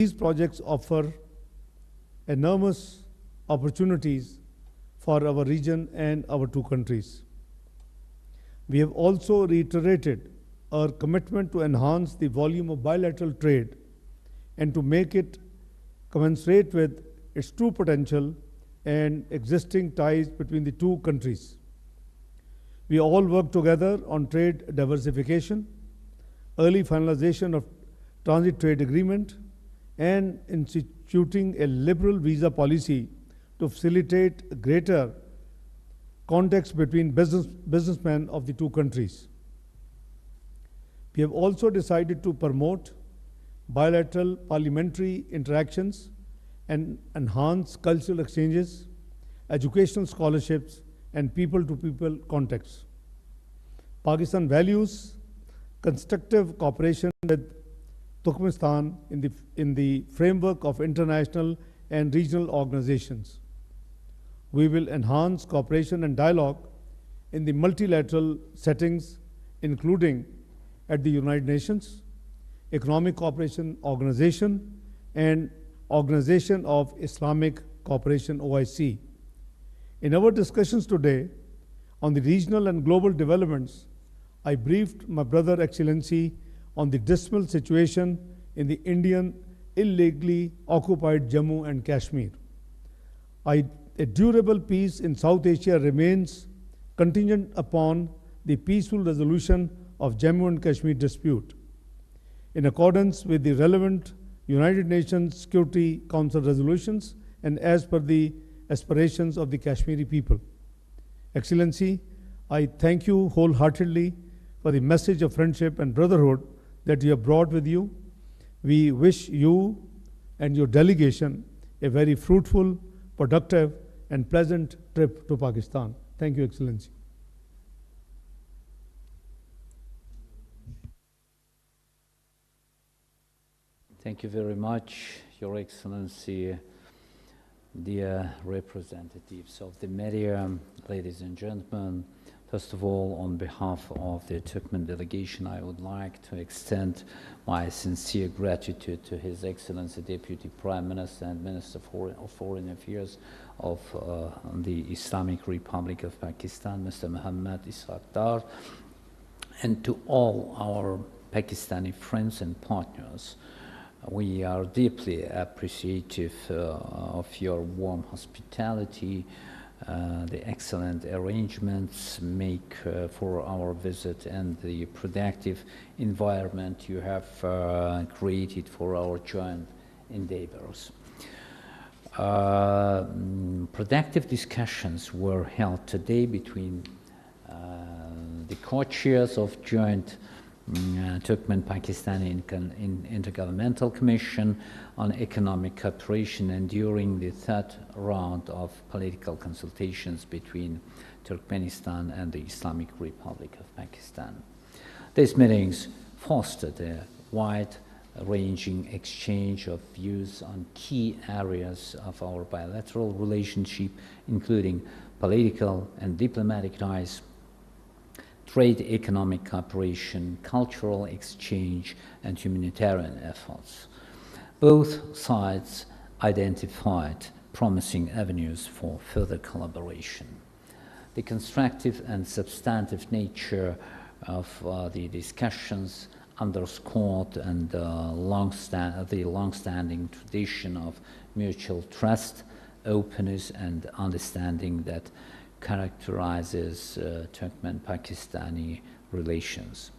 These projects offer enormous opportunities for our region and our two countries. We have also reiterated our commitment to enhance the volume of bilateral trade and to make it commensurate with its true potential and existing ties between the two countries. We all work together on trade diversification, early finalization of transit trade agreement, and instituting a liberal visa policy to facilitate greater contacts between businessmen of the two countries. We have also decided to promote bilateral parliamentary interactions and enhance cultural exchanges, educational scholarships, and people-to-people contacts. Pakistan values constructive cooperation with Turkmenistan in the framework of international and regional organizations. We will enhance cooperation and dialogue in the multilateral settings, including at the United Nations, Economic Cooperation Organization, and Organization of Islamic Cooperation, OIC. In our discussions today on the regional and global developments, I briefed my brother Excellency on the dismal situation in the Indian illegally occupied Jammu and Kashmir. A durable peace in South Asia remains contingent upon the peaceful resolution of Jammu and Kashmir dispute, in accordance with the relevant United Nations Security Council resolutions and as per the aspirations of the Kashmiri people. Excellency, I thank you wholeheartedly for the message of friendship and brotherhood that you have brought with you. We wish you and your delegation a very fruitful, productive, and pleasant trip to Pakistan. Thank you, Excellency. Thank you very much, Your Excellency, dear representatives of the media, ladies and gentlemen. First of all, on behalf of the Turkmen delegation, I would like to extend my sincere gratitude to His Excellency Deputy Prime Minister and Minister of Foreign Affairs of the Islamic Republic of Pakistan, Mr. Commerce Ishq Dar, and to all our Pakistani friends and partners. We are deeply appreciative of your warm hospitality, the excellent arrangements make for our visit, and the productive environment you have created for our joint endeavors. Productive discussions were held today between the co-chairs of joint Turkmen-Pakistani Intergovernmental Commission on Economic Cooperation, and during the third round of political consultations between Turkmenistan and the Islamic Republic of Pakistan. These meetings fostered a wide-ranging exchange of views on key areas of our bilateral relationship, including political and diplomatic ties, trade, economic cooperation, cultural exchange, and humanitarian efforts. Both sides identified promising avenues for further collaboration. The constructive and substantive nature of the discussions underscored and the long-standing tradition of mutual trust, openness, and understanding that characterizes Turkmen-Pakistani relations.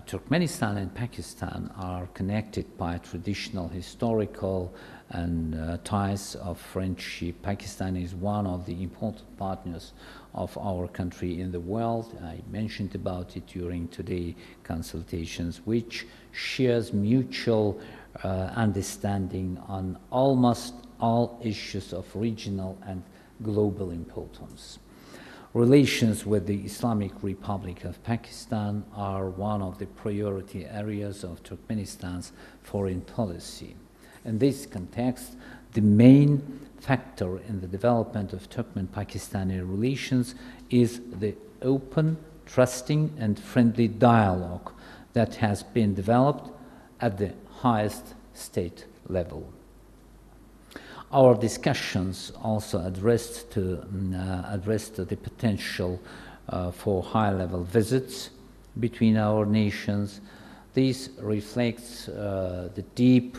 Turkmenistan and Pakistan are connected by traditional, historical, and ties of friendship. Pakistan is one of the important partners of our country in the world. I mentioned about it during today's consultations, which shares mutual understanding on almost all issues of regional and global importance. Relations with the Islamic Republic of Pakistan are one of the priority areas of Turkmenistan's foreign policy. In this context, the main factor in the development of Turkmen-Pakistani relations is the open, trusting, and friendly dialogue that has been developed at the highest state level. Our discussions also addressed the potential for high-level visits between our nations. This reflects the deep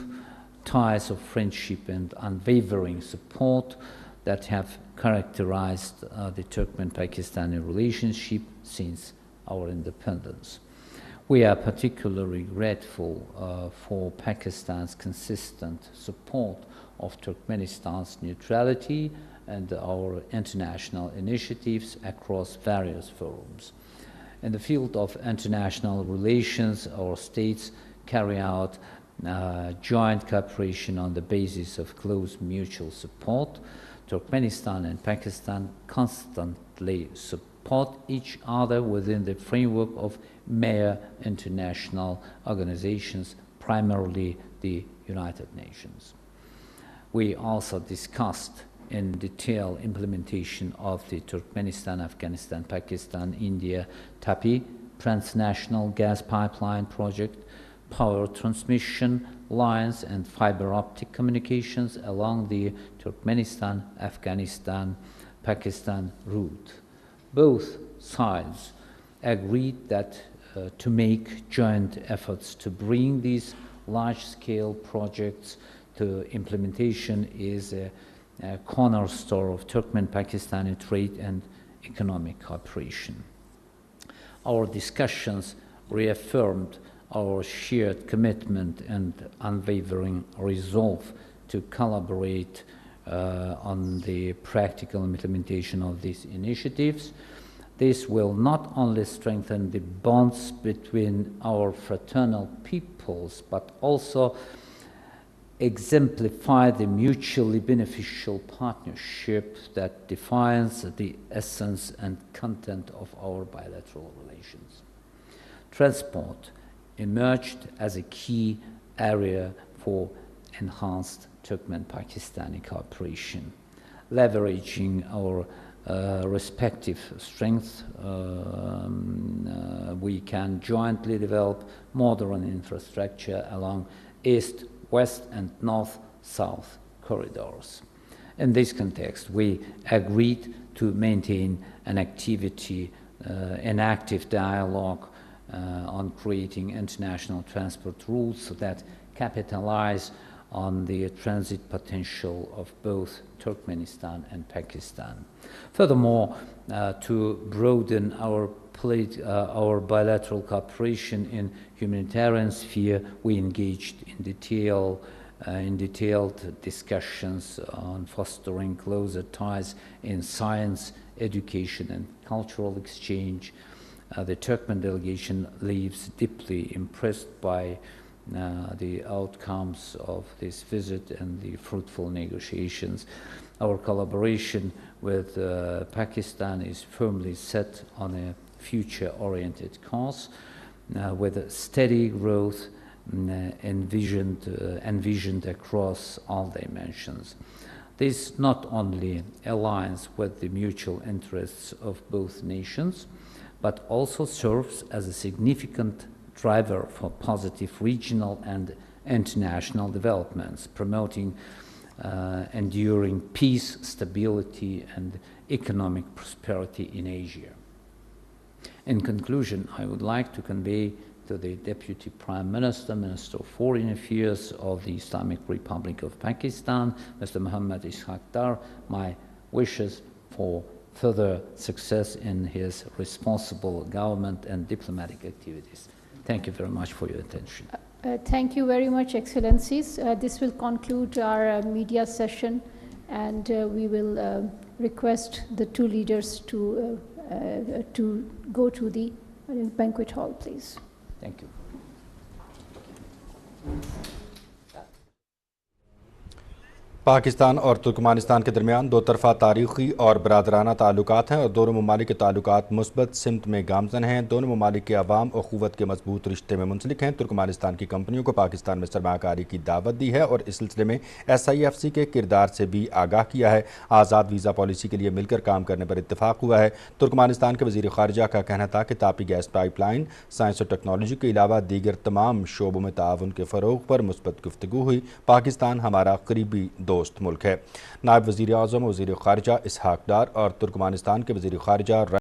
ties of friendship and unwavering support that have characterized the Turkmen-Pakistani relationship since our independence. We are particularly grateful for Pakistan's consistent support of Turkmenistan's neutrality and our international initiatives across various forums. In the field of international relations, our states carry out joint cooperation on the basis of close mutual support. Turkmenistan and Pakistan constantly support each other within the framework of major international organizations, primarily the United Nations. We also discussed in detail implementation of the Turkmenistan, Afghanistan, Pakistan, India, TAPI, transnational gas pipeline project, power transmission lines and fiber optic communications along the Turkmenistan, Afghanistan, Pakistan route. Both sides agreed that to make joint efforts to bring these large-scale projects to implementation is a cornerstone of Turkmen-Pakistani trade and economic cooperation. Our discussions reaffirmed our shared commitment and unwavering resolve to collaborate on the practical implementation of these initiatives. This will not only strengthen the bonds between our fraternal peoples, but also exemplify the mutually beneficial partnership that defines the essence and content of our bilateral relations. Transport emerged as a key area for enhanced Turkmen-Pakistani cooperation. Leveraging our respective strengths, we can jointly develop modern infrastructure along east, west and north-south corridors. In this context, we agreed to maintain an active dialogue on creating international transport routes that capitalize on the transit potential of both Turkmenistan and Pakistan. Furthermore, to broaden our bilateral cooperation in humanitarian sphere, we engaged in detailed discussions on fostering closer ties in science, education, and cultural exchange. The Turkmen delegation leaves deeply impressed by the outcomes of this visit and the fruitful negotiations. Our collaboration with Pakistan is firmly set on a future-oriented course with steady growth envisioned across all dimensions. This not only aligns with the mutual interests of both nations, but also serves as a significant driver for positive regional and international developments, promoting enduring peace, stability, and economic prosperity in Asia. In conclusion, I would like to convey to the Deputy Prime Minister, Minister of Foreign Affairs of the Islamic Republic of Pakistan, Mr. Commerce Ishq Dar, my wishes for further success in his responsible government and diplomatic activities. Thank you very much for your attention. Thank you very much, Excellencies. This will conclude our media session, and we will request the two leaders to go to the banquet hall, please. Thank you. Pakistan और Turkmenistan के दरमियान दो तरफ़ा तारीख़ी और बरादराना ताल्लुकात हैं और दोनों ममालिक के ताल्लुकात मुस्बत सिमत में गामज़न हैं। दोनों ममालिक के अवाम अख़ुवत के मजबूत रिश्ते में मुंसलिक हैं। तुर्कमेनिस्तान की कंपनियों को पाकिस्तान में सरमायाकारी की दावत दी है और इस सिलसिले में SIFC के किरदार से भी आगाह किया है। आज़ाद वीज़ा पॉलिसी के लिए मिलकर काम करने पर इत्तफाक हुआ है। तुर्कमेनिस्तान के वज़ीर ख़ारिजा का कहना था कि तापी गैस पाइपलाइन, साइंस और टेक्नोलॉजी के अलावा दीगर तमाम शोबों में ताउन के फ़रोग़ पर मुस्बत गुफ्तगू हुई। पाकिस्तान हमारा करीबी दोस्त मुल्क है। नायब वज़ीर आज़म वज़ीर ख़ारिजा इसहाक़ डार और तुर्कमेनिस्तान के वज़ीर ख़ारिजा